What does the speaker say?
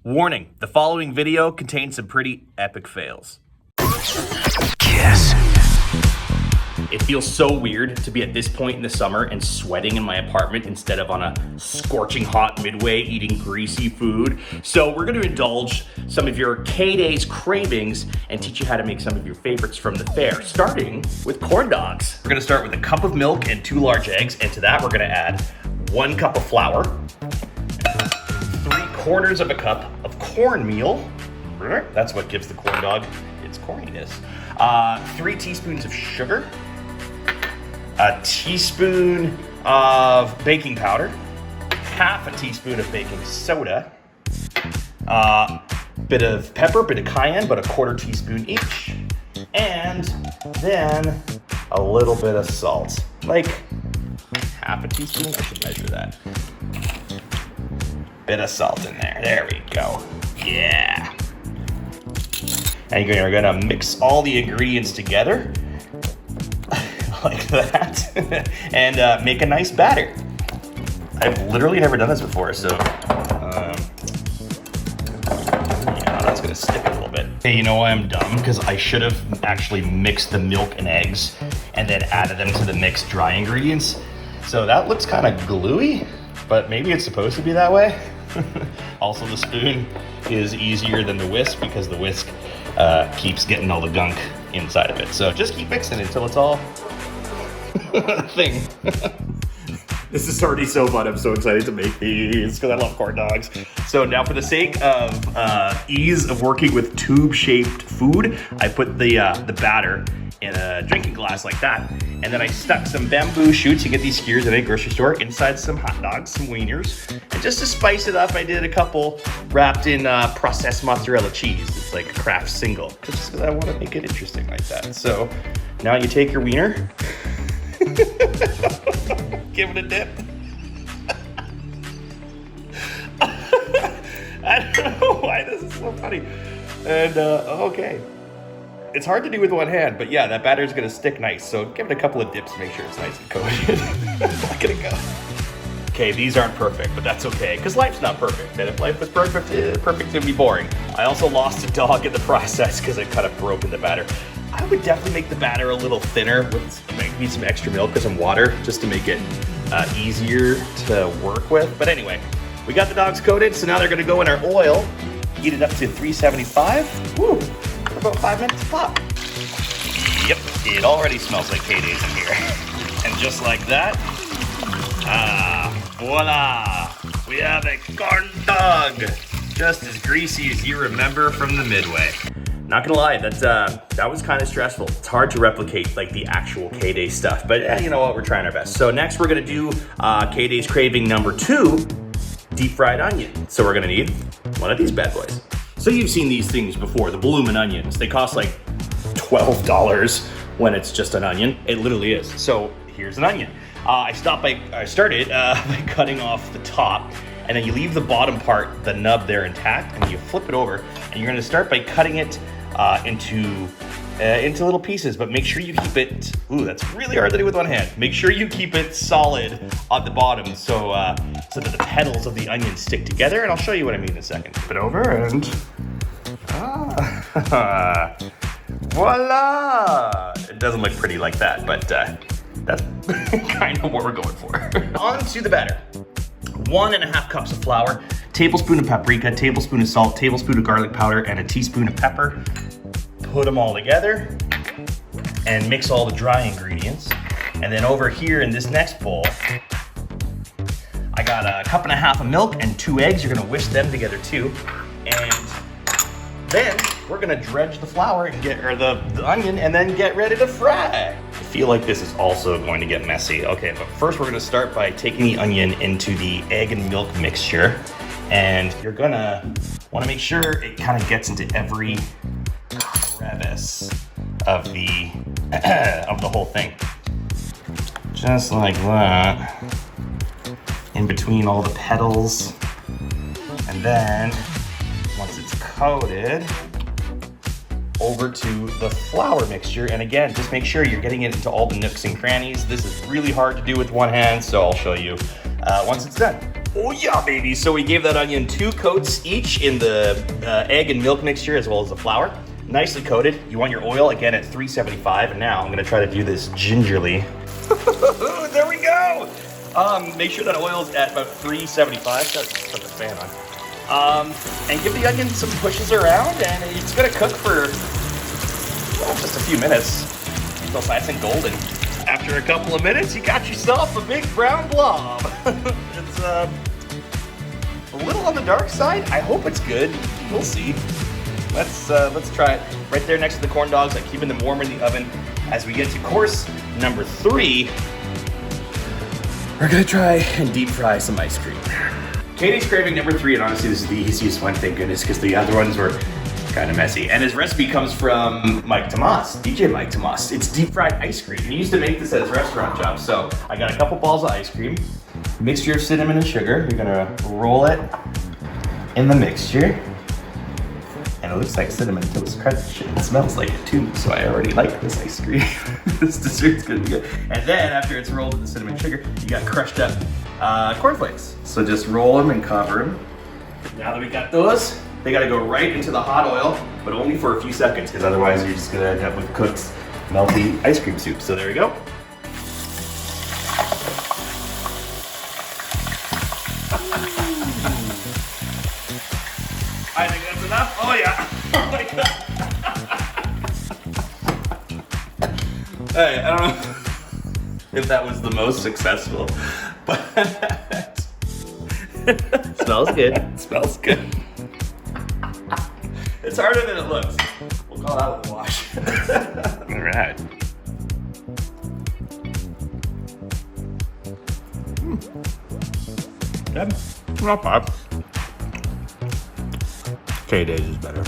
Warning, the following video contains some pretty epic fails. KiSS. It feels so weird to be at this point in the summer and sweating in my apartment instead of on a scorching hot midway eating greasy food. So we're gonna indulge some of your K-Days cravings and teach you how to make some of your favorites from the fair, starting with corn dogs. We're gonna start with a cup of milk and 2 large eggs, and to that we're gonna add 1 cup of flour, 3/4 of a cup of cornmeal. That's what gives the corn dog its corniness. 3 teaspoons of sugar, a teaspoon of baking powder, half a teaspoon of baking soda, bit of pepper, bit of cayenne, but a 1/4 teaspoon each, and then a little bit of salt, like half a teaspoon. I should measure that. Bit of salt in there. There we go. Yeah. And you're gonna mix all the ingredients together like that and make a nice batter. I've literally never done this before, so yeah, that's gonna stick a little bit. Hey, you know why I'm dumb? Because I should have actually mixed the milk and eggs and then added them to the mixed dry ingredients. So that looks kind of gluey, but maybe it's supposed to be that way. Also, the spoon is easier than the whisk because the whisk keeps getting all the gunk inside of it. So just keep mixing it until it's all a thing. This is already so fun. I'm so excited to make these because I love corn dogs. So now, for the sake of ease of working with tube-shaped food, I put the batter in a drinking glass like that, and then I stuck some bamboo shoots. You get these skewers at a grocery store inside some hot dogs, some wieners, and just to spice it up, I did a couple wrapped in processed mozzarella cheese. It's like a Kraft single, just because I want to make it interesting like that. So now you take your wiener, give it a dip. I don't know why this is so funny. And okay. It's hard to do with one hand, but yeah, that batter is gonna stick nice. So give it a couple of dips to make sure it's nice and coated. Look at it go. Okay, these aren't perfect, but that's okay, because life's not perfect. And if life was perfect, perfect would be boring. I also lost a dog in the process because I kind of broke in the batter. I would definitely make the batter a little thinner with maybe some extra milk or some water, just to make it easier to work with. But anyway, we got the dogs coated, so now they're gonna go in our oil, heat it up to 375. Woo! For about 5 minutes pop. Yep, it already smells like K-Days in here. And just like that, voila! We have a corn dog! Just as greasy as you remember from the Midway. Not gonna lie, that was kind of stressful. It's hard to replicate like the actual K-Day stuff, but you know what, we're trying our best. So next we're gonna do K-Day's craving number 2, deep fried onion. So we're gonna need one of these bad boys. So you've seen these things before, the bloomin' onions. They cost like $12 when it's just an onion. It literally is. So here's an onion. I started by cutting off the top, and then you leave the bottom part, the nub there intact, and you flip it over, and you're gonna start by cutting it into little pieces, but make sure you keep it, ooh, that's really hard to do with one hand. Make sure you keep it solid at the bottom so that the petals of the onion stick together, and I'll show you what I mean in a second. Flip it over and, voila! It doesn't look pretty like that, but that's kind of what we're going for. On to the batter. 1.5 cups of flour, tablespoon of paprika, tablespoon of salt, tablespoon of garlic powder, and a teaspoon of pepper. Put them all together and mix all the dry ingredients. And then over here in this next bowl, I got 1.5 cups of milk and 2 eggs. You're gonna whisk them together too. And then we're gonna dredge the flour and the onion and then get ready to fry. I feel like this is also going to get messy. Okay, but first we're gonna start by taking the onion into the egg and milk mixture. And you're gonna wanna make sure it kind of gets into every crevice of the whole thing. Just like that. In between all the petals. And then, once it's coated, over to the flour mixture. And again, just make sure you're getting it into all the nooks and crannies. This is really hard to do with one hand, so I'll show you once it's done. Oh yeah, baby. So we gave that onion 2 coats each in the egg and milk mixture as well as the flour. Nicely coated. You want your oil again at 375. And now I'm gonna try to do this gingerly. There we go. Make sure that oil's at about 375. Just put the fan on. And give the onion some pushes around, and it's gonna cook for just a few minutes until it's nice and golden. After a couple of minutes, you got yourself a big brown blob. It's a little on the dark side. I hope it's good. We'll see. Let's try it. Right there next to the corn dogs, I'm keeping them warm in the oven. As we get to course number 3, we're gonna try and deep fry some ice cream. Katie's craving number 3, and honestly, this is the easiest one, thank goodness, because the other ones were kind of messy. And his recipe comes from Mike Tomas, DJ Mike Tomas. It's deep fried ice cream. He used to make this at his restaurant job. So I got a couple balls of ice cream, mixture of cinnamon and sugar. You're gonna roll it in the mixture. And it looks like cinnamon toast crunch. It smells like it too, so I already like this ice cream. This dessert's gonna be good. And then after it's rolled with the cinnamon and sugar, you got crushed up cornflakes. So just roll them and cover them. Now that we got those, they gotta go right into the hot oil, but only for a few seconds, because otherwise you're just gonna end up with cooked, melty ice cream soup. So there we go. I think that's enough. Oh yeah. Oh my god. Hey, I don't know if that was the most successful, but smells good. Smells good. It's harder than it looks. We'll call that a wash. All right. Good. Not bad. K-Days is better.